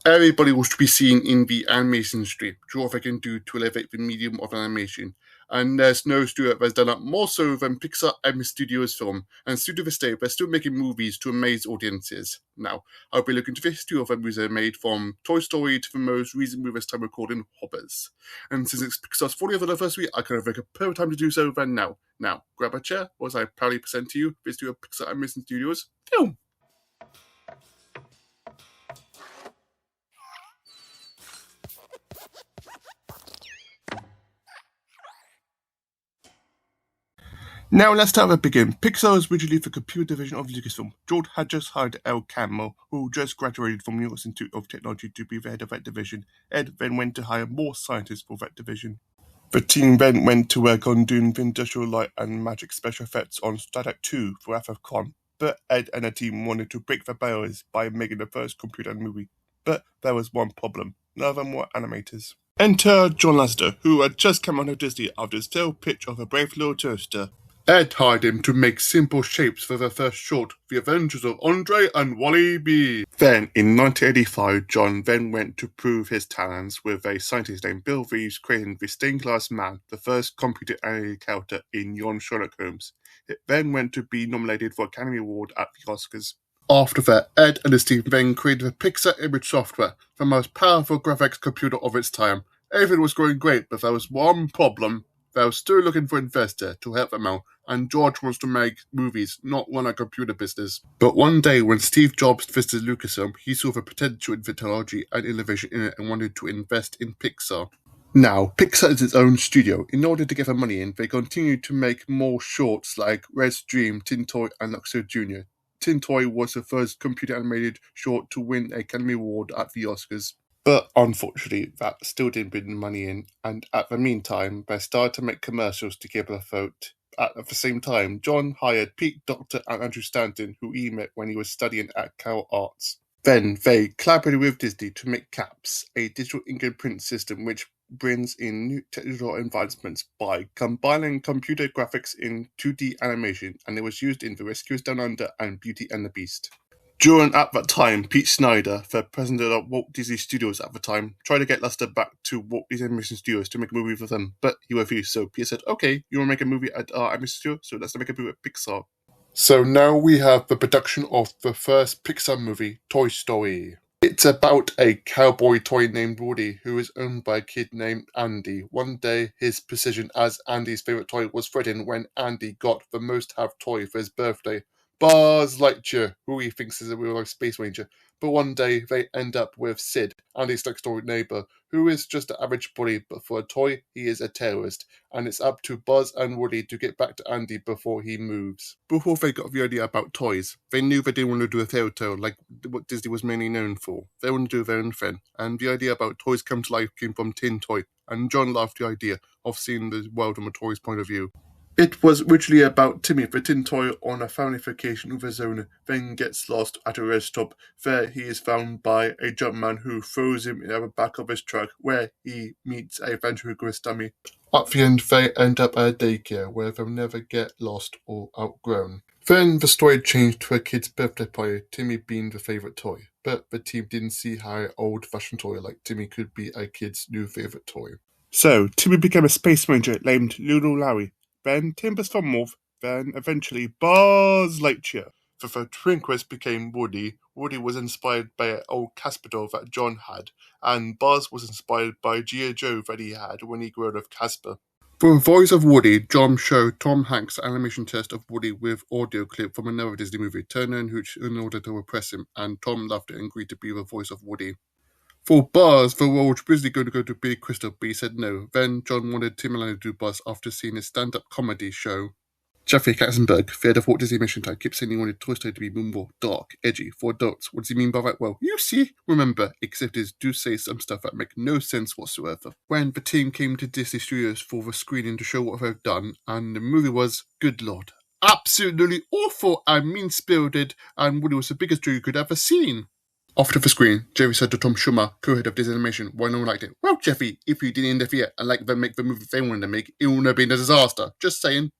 Everybody was to be seen in the animation industry, do what they can do to elevate the medium of animation. And there's no studio that has done that more so than Pixar and Studios Film. And to this day, they're still making movies to amaze audiences. Now, I'll be looking to the history of the movies they made, from Toy Story to the most recent movie this time recording, Hoppers. And since it's Pixar's 40th anniversary, I kind of think a perfect time to do so than now. Now, grab a chair, or as I proudly present to you, the history of Pixar Animation Studios Film. Now let's start at the beginning. Pixar was originally the computer division of Lucasfilm. George had just hired El Camel, who just graduated from New York Institute of Technology, to be the head of that division. Ed then went to hire more scientists for that division. The team then went to work on doing the industrial light and magic special effects on Star Trek 2 for Wrath of Khan. But Ed and the team wanted to break the barriers by making the first computer movie. But there was one problem. None of them were animators. Enter John Lasseter, who had just come out of Disney after his tail pitch of A Brave Little Toaster. Ed hired him to make simple shapes for their first short, The Adventures of Andre and Wally B. Then, in 1985, John then went to prove his talents with a scientist named Bill Reeves creating the Stained Glass Man, the first computer-animated character in Young Sherlock Holmes. It then went to be nominated for Academy Award at the Oscars. After that, Ed and his team then created the Pixar Image Software, the most powerful graphics computer of its time. Everything was going great, but there was one problem. They were still looking for an investor to help them out, and George wants to make movies, not run a computer business. But one day, when Steve Jobs visited Lucasfilm, he saw the potential in technology and innovation in it and wanted to invest in Pixar. Now, Pixar is its own studio. In order to get the money in, they continued to make more shorts like Red's Dream, Tin Toy, and Luxo Jr. Tin Toy was the first computer-animated short to win an Academy Award at the Oscars. But unfortunately, that still didn't bring money in, and at the meantime, they started to make commercials to keep afloat. At the same time, John hired Pete Docter and Andrew Stanton, who he met when he was studying at Cal Arts. Then they collaborated with Disney to make CAPS, a digital ink and print system which brings in new technical advancements by combining computer graphics in 2D animation, and it was used in The Rescuers Down Under and Beauty and the Beast. At that time, Pete Snyder, the president of Walt Disney Studios at the time, tried to get Lasseter back to Walt Disney Animation Studios to make a movie with them, but he refused. So Pete said, okay, you want to make a movie at our animation studio, so let's make a movie at Pixar. So now we have the production of the first Pixar movie, Toy Story. It's about a cowboy toy named Woody who is owned by a kid named Andy. One day, his position as Andy's favorite toy was threatened when Andy got the most-have toy for his birthday, Buzz Lightyear, who he thinks is a real-life space ranger. But one day, they end up with Sid, Andy's next-door neighbor, who is just an average bully, but for a toy, he is a terrorist. And it's up to Buzz and Woody to get back to Andy before he moves. Before they got the idea about toys, they knew they didn't want to do a fairy tale like what Disney was mainly known for. They wanted to do their own thing. And the idea about toys come to life came from Tin Toy. And John loved the idea of seeing the world from a toy's point of view. It was originally about Timmy, the tin toy, on a family vacation with his owner, then gets lost at a rest stop. There he is found by a jumpman who throws him in the back of his truck, where he meets a ventriloquist dummy. At the end, they end up at a daycare, where they'll never get lost or outgrown. Then the story changed to a kid's birthday party, Timmy being the favourite toy. But the team didn't see how an old-fashioned toy like Timmy could be a kid's new favourite toy. So, Timmy became a space ranger named Lulu Larry. Then Timbers from Morph, then eventually Buzz Lightyear. The ventriloquist became Woody. Woody was inspired by an old Casper doll that John had, and Buzz was inspired by G.I. Joe that he had when he grew up with Casper. For the voice of Woody, John showed Tom Hanks' animation test of Woody with audio clip from another Disney movie, Turner and Hooch, in order to impress him, and Tom loved it and agreed to be the voice of Woody. For Buzz, the role was originally going to go to Billy Crystal, but he said no. Then John wanted Tim Allen to do Buzz after seeing his stand-up comedy show. Jeffrey Katzenberg, the head of Walt Disney Mission Time, kept saying he wanted Toy Story to be more dark, edgy, for adults. What does he mean by that? Well, you see. Remember, executives do say some stuff that make no sense whatsoever. When the team came to Disney Studios for the screening to show what they've done, and the movie was, good lord, absolutely awful and mean-spirited, and Woody was the biggest joke you could ever seen. After the screen, Jerry said to Tom Schumer, co-head of Disney Animation, why no one liked it. Well, Jeffy, if you didn't interfere and let them make the movie they wanted to make, it would have been a disaster. Just saying.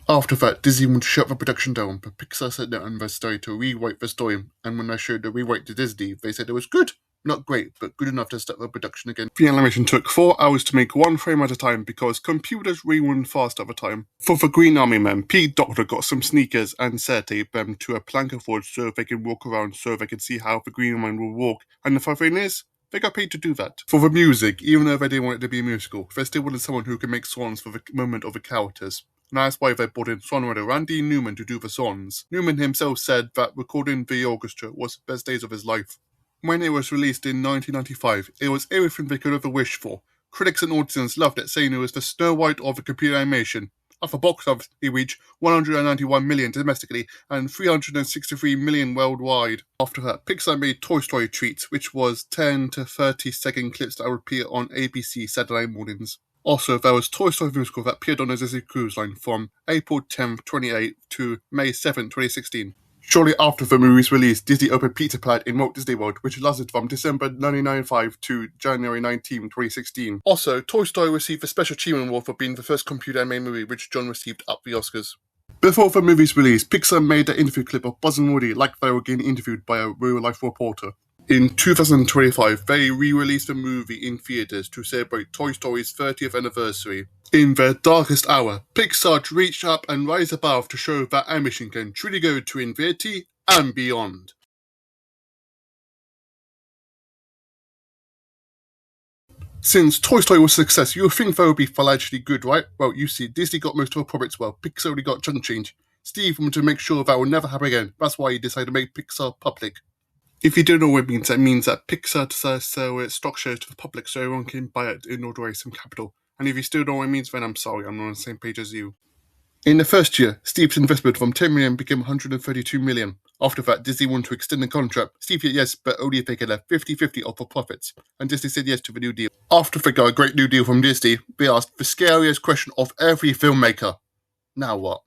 After that, Disney wanted to shut the production 'But Pixar said no and they started to rewrite the story, and when I showed the rewrite to Disney, they said it was good. Not great, but good enough to start the production again. The animation took 4 hours to make one frame at a time because computers rerun fast at the time. For the Green Army men, Pete Doctor got some sneakers and taped them to a plank of wood so they can walk around so they can see how the Green Man will walk. And the funny thing is, they got paid to do that. For the music, even though they didn't want it to be a musical, they still wanted someone who could make songs for the moment of the characters. And that's why they brought in songwriter Randy Newman to do the songs. Newman himself said that recording the orchestra was the best days of his life. When it was released in 1995, it was everything they could ever wish for. Critics and audiences loved it, saying it was the Snow White of the computer animation. At the box office, it reached 191 million domestically and 363 million worldwide. After that, Pixar made Toy Story Treats, which was 10 to 30-second clips that would appear on ABC Saturday mornings. Also, there was Toy Story musical that appeared on the Disney Cruise Line from April 10, 2008 to May 7, 2016. Shortly after the movie's release, Disney opened Pizza Planet in Walt Disney World, which lasted from December 1995 to January 19, 2016. Also, Toy Story received the Special Achievement Award for being the first computer-animated movie, which John received at the Oscars. Before the movie's release, Pixar made an interview clip of Buzz and Woody like they were getting interviewed by a real-life reporter. In 2025, they re-released the movie in theaters to celebrate Toy Story's 30th anniversary. In their darkest hour, Pixar reached up and rise above to show that animation can truly go to infinity and beyond. Since Toy Story was a success, you would think they would be financially good, right? Well, you see, Disney got most of the profits while Pixar only got chunk change. Steve wanted to make sure that would never happen again. That's why he decided to make Pixar public. If you don't know what it means that Pixar decided to sell its stock shares to the public so everyone can buy it in order to raise some capital. And if you still don't know what it means, then I'm sorry, I'm not on the same page as you. In the first year, Steve's investment from 10 million became 132 million. After that, Disney wanted to extend the contract. Steve said yes, but only if they could have 50-50 of the profits. And Disney said yes to the new deal. After they got a great new deal from Disney, they asked the scariest question of every filmmaker. Now what?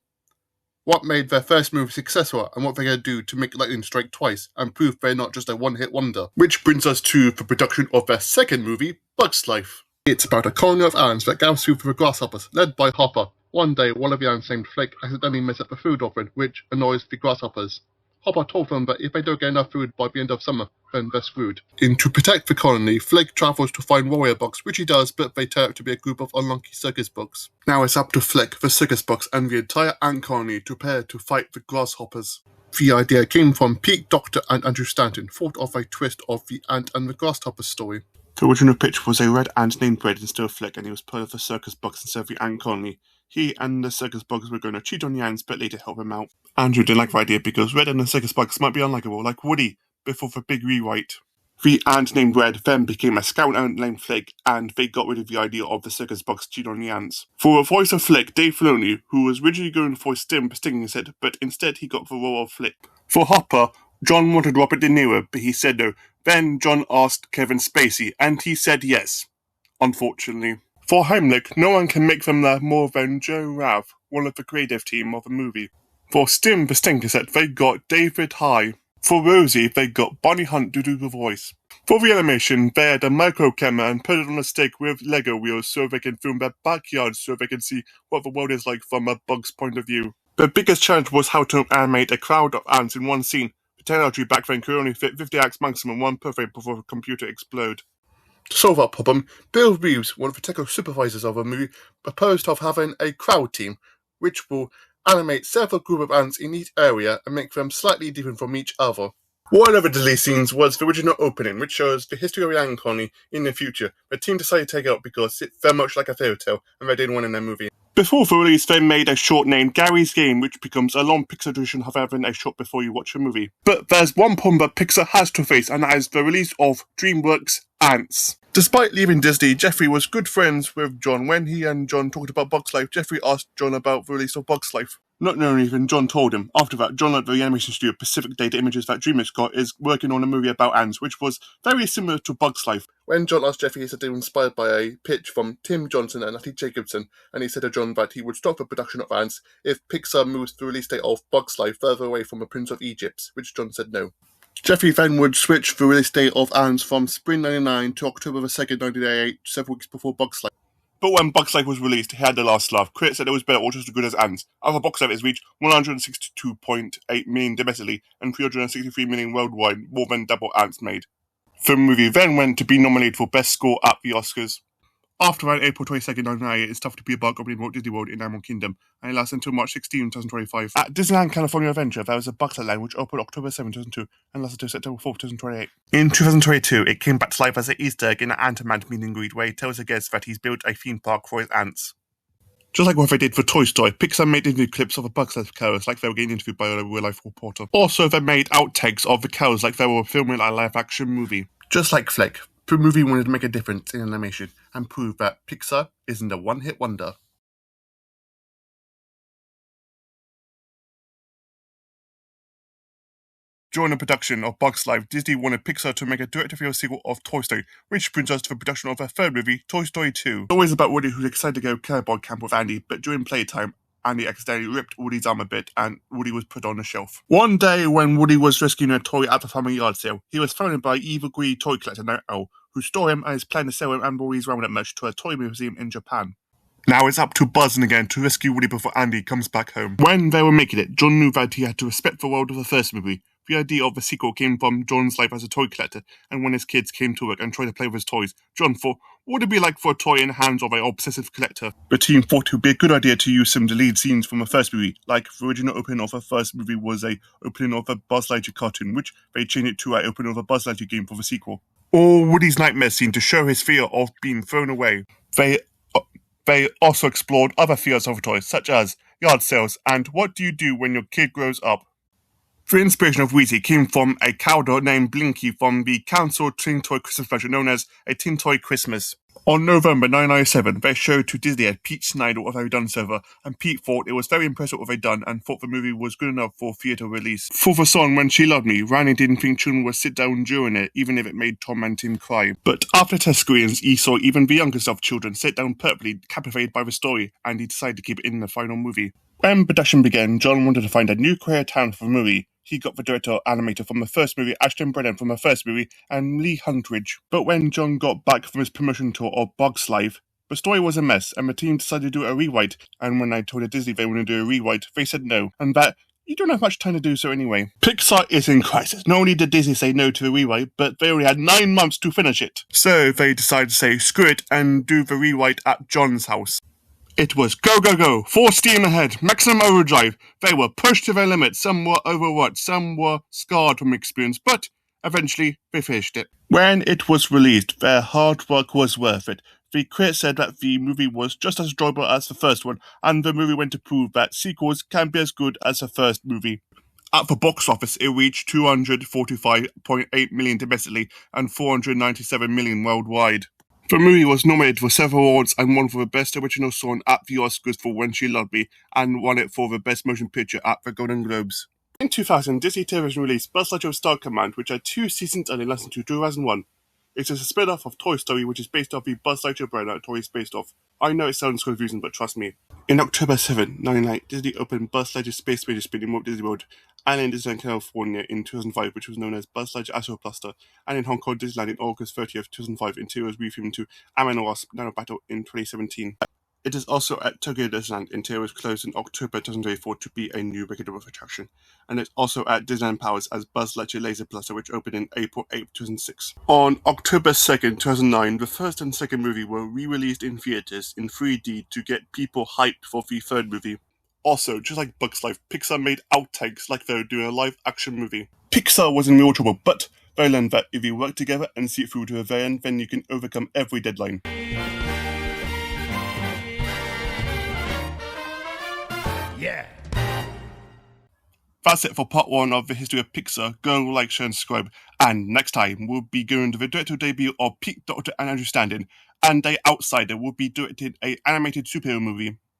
What made their first movie successful and what they're going to do to make lightning strike twice and prove they're not just a one-hit wonder. Which brings us to the production of their second movie, Bug's Life. It's about a colony of ants that gathers through the grasshoppers, led by Hopper. One day, one of the ants named Flake accidentally messes up the food offering, which annoys the grasshoppers. Hopper told them that if they don't get enough food by the end of summer, then they're screwed. To protect the colony, Flake travels to find warrior bugs, which he does, but they turn out to be a group of unlucky circus bugs. Now it's up to Flake, the circus bugs, and the entire ant colony to prepare to fight the grasshoppers. The idea came from Pete Docter and Andrew Stanton, thought of a twist of the ant and the grasshopper story. The original pitch was a red ant named Red instead of Flick, and he was part of the circus bugs instead of the ant colony. He and the circus bugs were going to cheat on the ants, but later help him out. Andrew didn't like the idea because Red and the circus bugs might be unlikable, like Woody, before the big rewrite. The ant named Red then became a scout ant named Flick, and they got rid of the idea of the circus bugs cheating on the ants. For the voice of Flick, Dave Filoni, who was originally going for Stim stinging his head, but instead he got the role of Flick. For Hopper, John wanted Robert De Niro, but he said no. Then John asked Kevin Spacey, and he said yes. Unfortunately. For Heimlich, no one can make them laugh more than Joe Rav, one of the creative team of the movie. For Stim the Stinker set, they got David High. For Rosie, they got Bonnie Hunt to do the voice. For the animation, they had a micro camera and put it on a stick with Lego wheels so they can film their backyards so they can see what the world is like from a bug's point of view. The biggest challenge was how to animate a crowd of ants in one scene. The technology back then could only fit 50 acts maximum, one per frame before the computer explode. To solve that problem, Bill Reeves, one of the technical supervisors of the movie, proposed of having a crowd team, which will animate several groups of ants in each area and make them slightly different from each other. One of the deleted scenes was the original opening, which shows the history of the ant colony in the future. The team decided to take it out because it felt much like a fairy tale, and they didn't want in their movie. Before the release, they made a short named Gary's Game, which becomes a long Pixar tradition of having a short before you watch a movie. But there's one problem that Pixar has to face, and that is the release of DreamWorks' Ants. Despite leaving Disney, Jeffrey was good friends with John. When he and John talked about Bug's Life, Jeffrey asked John about the release of Bug's Life. Not knowing even, John told him. After that, John learned the animation studio Pacific Data Images that DreamWorks got is working on a movie about ants, which was very similar to Bug's Life. When John asked Jeffrey, he said they were inspired by a pitch from Tim Johnson and Natty Jacobson, and he said to John that he would stop the production of Ants if Pixar moves the release date of Bug's Life further away from the Prince of Egypt, which John said no. Jeffrey then would switch the release date of Ants from spring 1999 to October 2nd, 1998, several weeks before Bug's Life. But when Bug's Life was released, it had the last laugh. Critics said it was better or just as good as Ants. Other box office reached 162.8 million domestically and 363 million worldwide, more than double Ants made. The movie then went to be nominated for Best Score at the Oscars. After that, April 22nd, 1998, it's tough to be a bug opening Walt Disney World in Animal Kingdom, and it lasts until March 16, 2025. At Disneyland California Adventure, there was a Bugs Line which opened October 7, 2002, and lasted until September 4, 2028. In 2022, it came back to life as an Easter egg in an Ant-Man meet and greet where he tells the guests that he's built a theme park for his ants. Just like what they did for Toy Story, Pixar made interview clips of the Bugs Life characters like they were getting interviewed by a real-life reporter. Also, they made outtakes of the characters like they were filming a live-action movie. Just like Flick, the movie wanted to make a difference in animation and prove that Pixar isn't a one-hit wonder. During the production of Bugs Life, Disney wanted Pixar to make a direct-to-video sequel of Toy Story, which brings us to the production of their third movie, Toy Story 2. It's always about Woody who's excited to go cowboy camp with Andy, but during playtime, Andy accidentally ripped Woody's arm a bit, and Woody was put on a shelf. One day, when Woody was rescuing a toy at the family yard sale, he was found by evil greedy toy collector named Owl, who stole him and is planning to sell him and Woody's remnant merch to a toy museum in Japan. Now it's up to Buzz again to rescue Woody before Andy comes back home. When they were making it, John knew that he had to respect the world of the first movie. The idea of the sequel came from John's life as a toy collector, and when his kids came to work and tried to play with his toys, John thought, what would it be like for a toy in the hands of an obsessive collector? The team thought it would be a good idea to use some deleted scenes from the first movie, like the original opening of the first movie was a opening of a Buzz Lightyear cartoon, which they changed it to an opening of a Buzz Lightyear game for the sequel. Or Woody's nightmare scene to show his fear of being thrown away. They also explored other fears of toys, such as yard sales and what do you do when your kid grows up. The inspiration of Wheatie came from a cow dog named Blinky from the cancelled Tin Toy Christmas special known as A Tin Toy Christmas. On November 1997, they showed to Disney at Pete Snyder what they'd done so far, and Pete thought it was very impressive what they'd done and thought the movie was good enough for theatre release. For the song When She Loved Me, Randy didn't think children would sit down during it, even if it made Tom and Tim cry. But after test screenings, he saw even the youngest of children sit down purposely captivated by the story, and he decided to keep it in the final movie. When production began, John wanted to find a new creative talent for the movie. He got the director animator from the first movie, Ashton Brennan from the first movie, and Lee Huntridge. But when John got back from his promotion tour of Bugs Life, the story was a mess, and the team decided to do a rewrite. And when I told Disney they wanted to do a rewrite, they said no, and that you don't have much time to do so anyway. Pixar is in crisis. Not only did Disney say no to the rewrite, but they only had 9 months to finish it. So they decided to say screw it and do the rewrite at John's house. It was go, go, go, full steam ahead, maximum overdrive. They were pushed to their limit. Some were overworked, some were scarred from experience, but eventually they finished it. When it was released, their hard work was worth it. The critics said that the movie was just as enjoyable as the first one, and the movie went to prove that sequels can be as good as the first movie. At the box office, it reached $245.8 million domestically and $497 million worldwide. The movie was nominated for several awards and won for the Best Original Song at the Oscars for When She Loved Me, and won it for the Best Motion Picture at the Golden Globes. In 2000, Disney Television released Buzz Lightyear Star Command, which had 2 seasons and it lasted to 2001. It is a spin-off of Toy Story, which is based off the Buzz Lightyear brand that Toy is based off. I know it sounds confusing, but trust me. In October 7, 1999, Disney opened Buzz Lightyear Space Ranger Spin in Walt Disney World, and in Disneyland California in 2005, which was known as Buzz Lightyear Astro Blaster, and in Hong Kong Disneyland in August 30th, 2005, until it was refilmed to Ant-Man and Wasp: Nano Battle in 2017. It is also at Tokyo Disneyland until it was closed in October 2024 to be a new regular attraction. And it's also at Disneyland Paris as Buzz Lightyear Laser Blaster, which opened in April 8, 2006. On October 2nd, 2009, the first and second movie were re-released in theaters in 3D to get people hyped for the third movie. Also, just like Bugs Life, Pixar made outtakes like they were doing a live-action movie. Pixar was in real trouble, but they learned that if you work together and see it through to the very end, then you can overcome every deadline. Yeah! That's it for part 1 of the history of Pixar. Go like, share, and subscribe. And next time, we'll be going to the directorial debut of Pete Docter and Andrew Stanton, and The Outsider will be directing an animated superhero movie.